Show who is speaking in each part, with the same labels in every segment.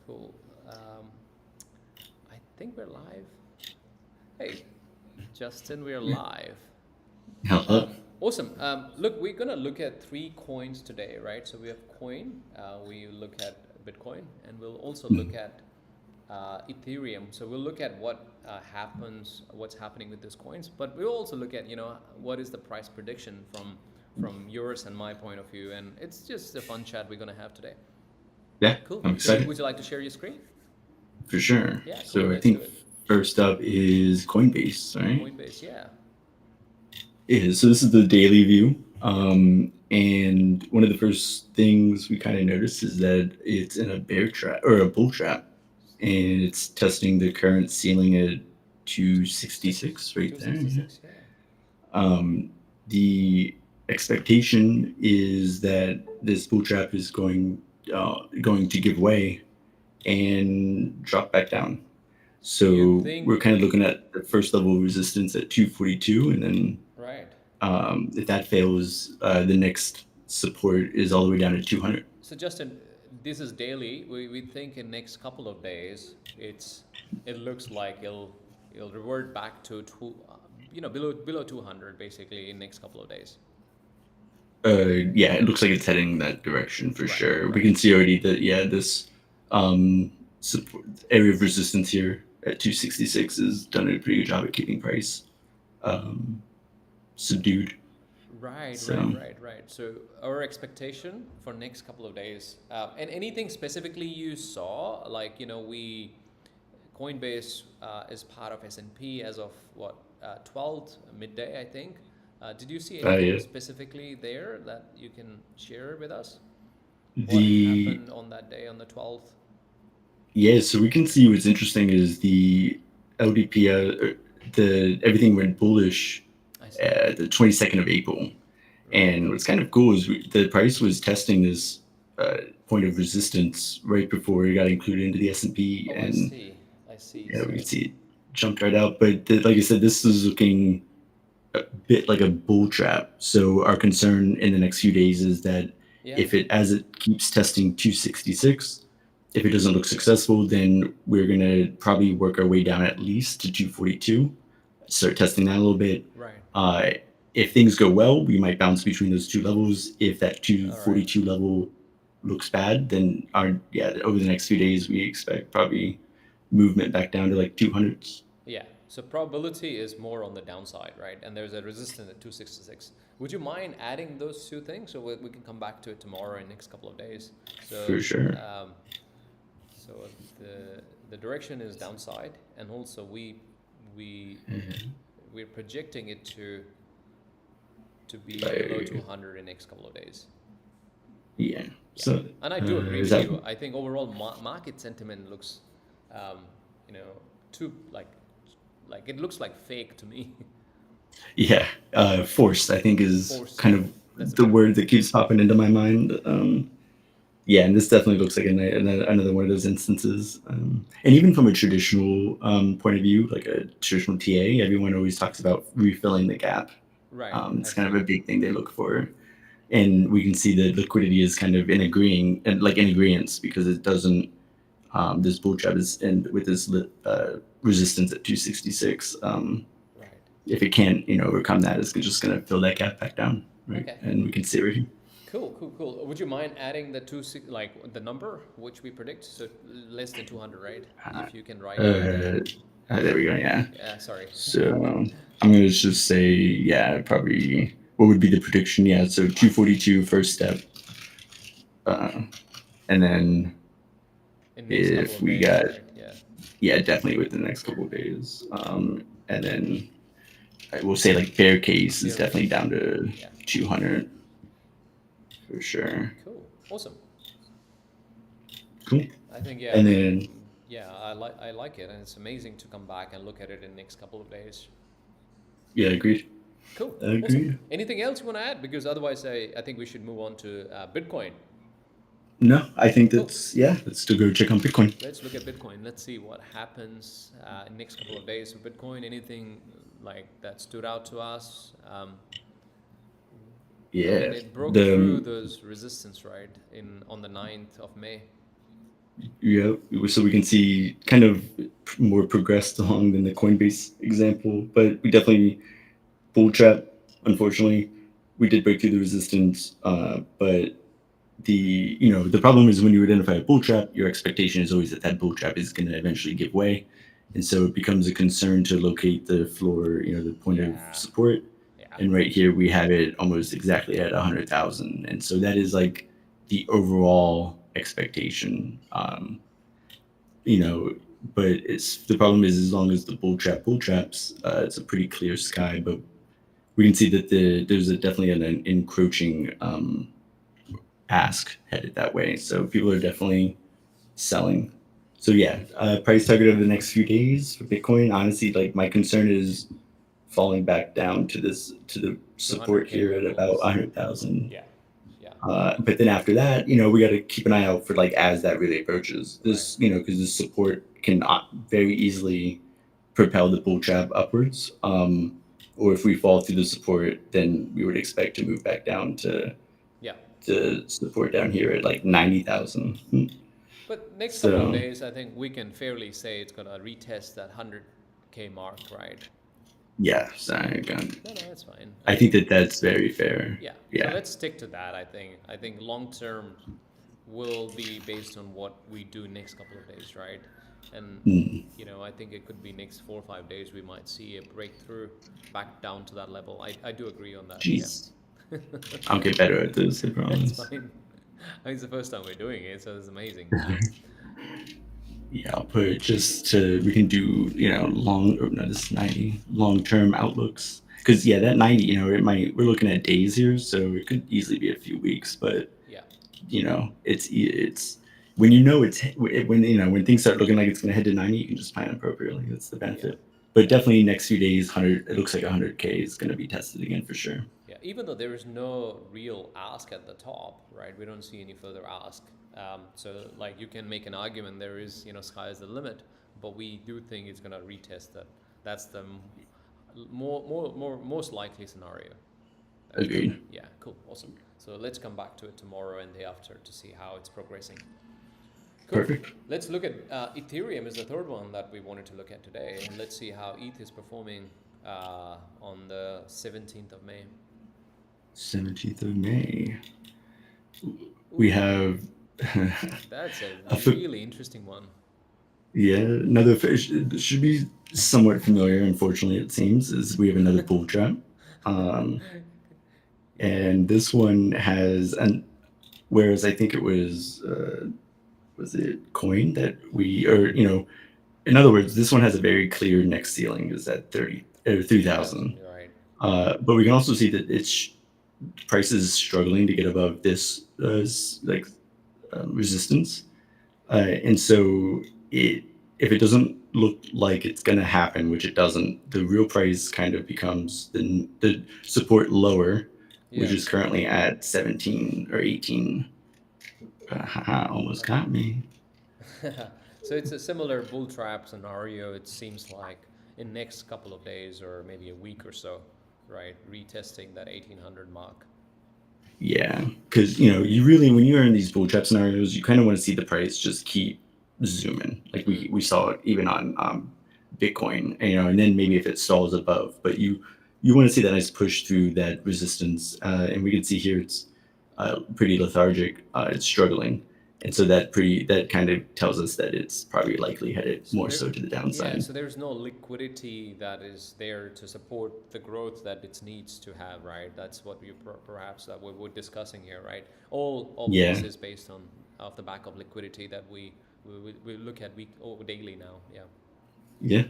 Speaker 1: Cool. I think we're live. Hey, Justin, we're live.
Speaker 2: Hello.
Speaker 1: Awesome. Look, we're gonna look at three coins today, right? So we have coin. We look at Bitcoin, and we'll also look at Ethereum. So we'll look at what what's happening with these coins. But we'll also look at what is the price prediction from yours and my point of view. And it's just a fun chat we're gonna have today.
Speaker 2: Yeah,
Speaker 1: Cool.
Speaker 2: I'm
Speaker 1: So
Speaker 2: excited
Speaker 1: would you like to share your screen?
Speaker 2: for sure.
Speaker 1: Yeah, cool.
Speaker 2: So I
Speaker 1: Let's do
Speaker 2: think
Speaker 1: it.
Speaker 2: first up is Coinbase, right?
Speaker 1: Coinbase, yeah.
Speaker 2: Yeah, so this is the daily view.
Speaker 1: Yep.
Speaker 2: And one of the first things we kind of notice is that it's in a bear trap or a bull trap, and it's testing the current ceiling at 266 right there. Yeah.
Speaker 1: 266, yeah.
Speaker 2: The expectation is that this bull trap is going to give way and drop back down.
Speaker 1: Do you
Speaker 2: So we're
Speaker 1: think,
Speaker 2: kind of looking at the first level of resistance at 242, and then
Speaker 1: right?
Speaker 2: if that fails, the next support is all the way down to 200.
Speaker 1: So Justin, this is daily. We think in next couple of days, it looks like it'll revert back to below 200 basically in next couple of days.
Speaker 2: Yeah, it looks like it's heading that direction for
Speaker 1: Right,
Speaker 2: sure. We
Speaker 1: right.
Speaker 2: can see already that this um, support, area of resistance here at 266 has done a pretty good job at keeping price um, subdued.
Speaker 1: Right, right,
Speaker 2: So
Speaker 1: right, right. So our expectation for next couple of days, and anything specifically you saw, like we Coinbase is part of S&P as of what 12th midday, I think. Did you see anything
Speaker 2: yeah,
Speaker 1: specifically there that you can share with us? What
Speaker 2: the
Speaker 1: happened on that day on the 12th?
Speaker 2: yeah, so we can see what's interesting is the LDP, the everything went bullish
Speaker 1: I see.
Speaker 2: the 22nd of April.
Speaker 1: Right.
Speaker 2: And what's kind of cool is the price was testing this point of resistance right before it got included into the S&P,
Speaker 1: Oh, I
Speaker 2: and
Speaker 1: see. I see.
Speaker 2: yeah, we
Speaker 1: So
Speaker 2: can see it jumped right out. But like I said, this is looking a bit like a bull trap. So our concern in the next few days is that
Speaker 1: yeah.
Speaker 2: if it as it keeps testing 266, if it doesn't look successful, then we're gonna probably work our way down at least to 242, start testing that a little bit.
Speaker 1: Right.
Speaker 2: Uh, if things go well, we might bounce between those two levels. If that
Speaker 1: All right.
Speaker 2: 242 level looks bad, then over the next few days we expect probably movement back down to like 200s.
Speaker 1: Yeah. So probability is more on the downside, right? And there's a resistance at 266. Would you mind adding those two things so we can come back to it tomorrow in next couple of days? So
Speaker 2: For sure.
Speaker 1: um, so the direction is downside, and also we we're projecting it to be below
Speaker 2: Like,
Speaker 1: 200 in next couple of days.
Speaker 2: yeah.
Speaker 1: Yeah,
Speaker 2: So
Speaker 1: and I do agree
Speaker 2: is
Speaker 1: with
Speaker 2: that
Speaker 1: you. I think overall market sentiment looks, um, too like it looks like fake to me.
Speaker 2: yeah, forced, I think, is
Speaker 1: Forced,
Speaker 2: kind
Speaker 1: yeah,
Speaker 2: of
Speaker 1: that's a
Speaker 2: the
Speaker 1: better
Speaker 2: word
Speaker 1: word.
Speaker 2: that keeps popping into my mind. Yeah, and this definitely looks like another one of those instances. And even from a traditional point of view, like a traditional TA, everyone always talks about refilling the gap.
Speaker 1: Right, I
Speaker 2: It's kind of
Speaker 1: see.
Speaker 2: a big thing they look for. And we can see that liquidity is kind of in agreeing and like in agreement because it doesn't, this bull trap is, and with this resistance at 266,
Speaker 1: Right.
Speaker 2: if it can't, overcome that, it's just going to fill that gap back down, right?
Speaker 1: Okay.
Speaker 2: And we can see it right here.
Speaker 1: Cool, cool, cool. Would you mind adding the like the number which we predict? So less than 200, right?
Speaker 2: Uh,
Speaker 1: If you can write it on the.
Speaker 2: uh, there we go. Yeah.
Speaker 1: Yeah, sorry.
Speaker 2: So I'm gonna just say, yeah, probably what would be the prediction? Yeah, so 242 first step, uh, and then
Speaker 1: In next couple
Speaker 2: if
Speaker 1: of
Speaker 2: we
Speaker 1: days,
Speaker 2: got,
Speaker 1: right? Yeah.
Speaker 2: yeah, definitely within the next couple of days, and then I will say like bear case is
Speaker 1: Bear
Speaker 2: definitely
Speaker 1: case.
Speaker 2: down to
Speaker 1: Yeah.
Speaker 2: 200 for sure.
Speaker 1: Cool. Awesome.
Speaker 2: Cool.
Speaker 1: I think yeah,
Speaker 2: And then
Speaker 1: yeah, I like it, and it's amazing to come back and look at it in the next couple of days.
Speaker 2: yeah, agreed.
Speaker 1: Cool, awesome.
Speaker 2: Agreed.
Speaker 1: Anything else you want to add? Because otherwise, I think we should move on to Bitcoin.
Speaker 2: No, I think
Speaker 1: Cool.
Speaker 2: that's yeah. Let's still go check on Bitcoin.
Speaker 1: Let's look at Bitcoin. Let's see what happens in next couple of days with Bitcoin. Anything like that stood out to us? I mean,
Speaker 2: Yeah.
Speaker 1: it broke through
Speaker 2: The
Speaker 1: those resistance right in on the 9th of May.
Speaker 2: Yeah, so we can see kind of more progressed along than the Coinbase example, but we definitely bull trap. Unfortunately, we did break through the resistance, but the problem is when you identify a bull trap, your expectation is always that that bull trap is going to eventually give way, and so it becomes a concern to locate the floor, the point of
Speaker 1: Yeah,
Speaker 2: support.
Speaker 1: yeah,
Speaker 2: And right here we have it almost exactly at 100,000, and so that is like the overall expectation. You know, but it's the problem is as long as the bull traps, it's a pretty clear sky. But we can see that there's definitely an encroaching ask headed that way. So people are definitely selling. So yeah, price target over the next few days for Bitcoin. Honestly, like my concern is falling back down to the
Speaker 1: to
Speaker 2: support
Speaker 1: 100K
Speaker 2: here at about
Speaker 1: levels.
Speaker 2: 100,000.
Speaker 1: Yeah, yeah,
Speaker 2: But then after that, we got to keep an eye out for like as that really approaches
Speaker 1: right.
Speaker 2: this, because the support can very easily propel the bull trap upwards. Or if we fall through the support, then we would expect to move back down
Speaker 1: Yeah.
Speaker 2: to support down here at like 90,000.
Speaker 1: But next couple of
Speaker 2: So
Speaker 1: days, I think we can fairly say it's gonna retest that 100K mark, right?
Speaker 2: yeah, sorry, again.
Speaker 1: No, no, that's fine. I
Speaker 2: I think
Speaker 1: think,
Speaker 2: that that's very fair.
Speaker 1: yeah. So
Speaker 2: Yeah.
Speaker 1: let's stick to that. I think long term will be based on what we do next couple of days, right? And
Speaker 2: Mm,
Speaker 1: I think it could be next 4 or 5 days we might see a breakthrough back down to that level. I do agree on that. Yeah.
Speaker 2: Jeez, I'll get better at this. I
Speaker 1: That's
Speaker 2: promise.
Speaker 1: fine. I think it's the first time we're doing it, so it's amazing.
Speaker 2: Yeah, I'll put it just to we can do long or no this 90 long term outlooks because yeah that 90 it might we're looking at days here so it could easily be a few weeks but
Speaker 1: Yeah.
Speaker 2: it's when you know it's when things start looking like it's going to head to 90 you can just plan appropriately. That's the
Speaker 1: Yeah.
Speaker 2: benefit, but
Speaker 1: Yeah.
Speaker 2: definitely next few days 100 it looks like 100K is going to be tested again for sure.
Speaker 1: Yeah, even though there is no real ask at the top, right? We don't see any further ask. So, like, you can make an argument there is, sky is the limit, but we do think it's gonna retest that. That's the most likely scenario. That's
Speaker 2: Agreed.
Speaker 1: perfect. Yeah, cool, awesome. So let's come back to it tomorrow and the day after to see how it's progressing. Cool.
Speaker 2: Perfect.
Speaker 1: Let's look at Ethereum is the third one that we wanted to look at today, and let's see how ETH is performing on the 17th of May.
Speaker 2: 17th of May we
Speaker 1: Ooh,
Speaker 2: have
Speaker 1: that's a
Speaker 2: a
Speaker 1: really interesting one.
Speaker 2: Yeah, another fish it should be somewhat familiar. Unfortunately, it seems is we have another bull trap, um,
Speaker 1: Yeah.
Speaker 2: and this one has an whereas I think it was it coin that we or in other words, this one has a very clear next ceiling is at 30 or
Speaker 1: 30,000,
Speaker 2: 3,000.
Speaker 1: you're right.
Speaker 2: But we can also see that its price is struggling to get above this resistance. And so it if it doesn't look like it's going to happen, which it doesn't, the real price kind of becomes the support lower, which
Speaker 1: Yeah.
Speaker 2: is currently at 17 or 18. Almost got me.
Speaker 1: So it's a similar bull trap scenario, it seems like, in next couple of days or maybe a week or so, right? Retesting that 1800 mark.
Speaker 2: Yeah, because you really when you're in these bull trap scenarios, you kind of want to see the price just keep zooming, like
Speaker 1: Mm.
Speaker 2: we saw it even on Bitcoin, and then maybe if it stalls above, but you want to see that nice push through that resistance, and we can see here it's pretty lethargic, it's struggling, and so that kind of tells us that it's probably likely headed
Speaker 1: So
Speaker 2: more
Speaker 1: there,
Speaker 2: so to the
Speaker 1: yeah,
Speaker 2: downside.
Speaker 1: so there's no liquidity that is there to support the growth that it needs to have, right? That's what we perhaps that we were discussing here, right? All of this
Speaker 2: Yeah,
Speaker 1: is based on off the back of liquidity that we look at week or daily now. Yeah,
Speaker 2: yeah,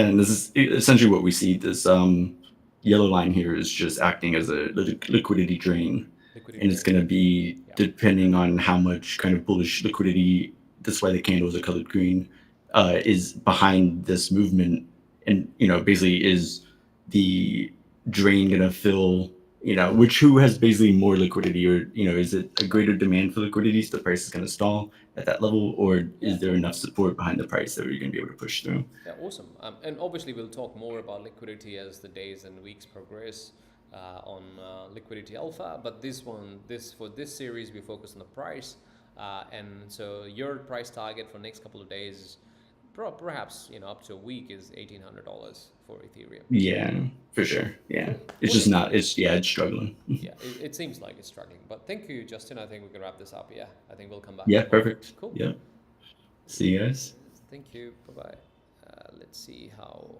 Speaker 2: and this is essentially what we see. This yellow line here is just acting as a liquidity drain,
Speaker 1: liquidity
Speaker 2: and it's
Speaker 1: drain.
Speaker 2: going to be
Speaker 1: Yeah,
Speaker 2: depending on how much kind of bullish liquidity. That's why the candles are colored green. Is behind this movement, and basically is the drain going to fill. Which who has basically more liquidity, or is it a greater demand for liquidity, so the price is going to stall at that level, or
Speaker 1: yeah.
Speaker 2: is there enough support behind the price that you're going to be able to push through?
Speaker 1: Yeah, awesome. And obviously, we'll talk more about liquidity as the days and weeks progress on Liquidity Alpha. But this for this series, we focus on the price. And so your price target for next couple of days, perhaps up to a week, is $1,800 for Ethereum.
Speaker 2: Yeah, for sure. Yeah,
Speaker 1: Cool.
Speaker 2: it's just not. It's it's struggling.
Speaker 1: Yeah, it seems like it's struggling. But thank you, Justin. I think we can wrap this up. Yeah, I think we'll come back
Speaker 2: Yeah,
Speaker 1: tomorrow.
Speaker 2: perfect.
Speaker 1: Cool.
Speaker 2: Yeah. See you guys.
Speaker 1: Thank you. Bye bye. Let's see how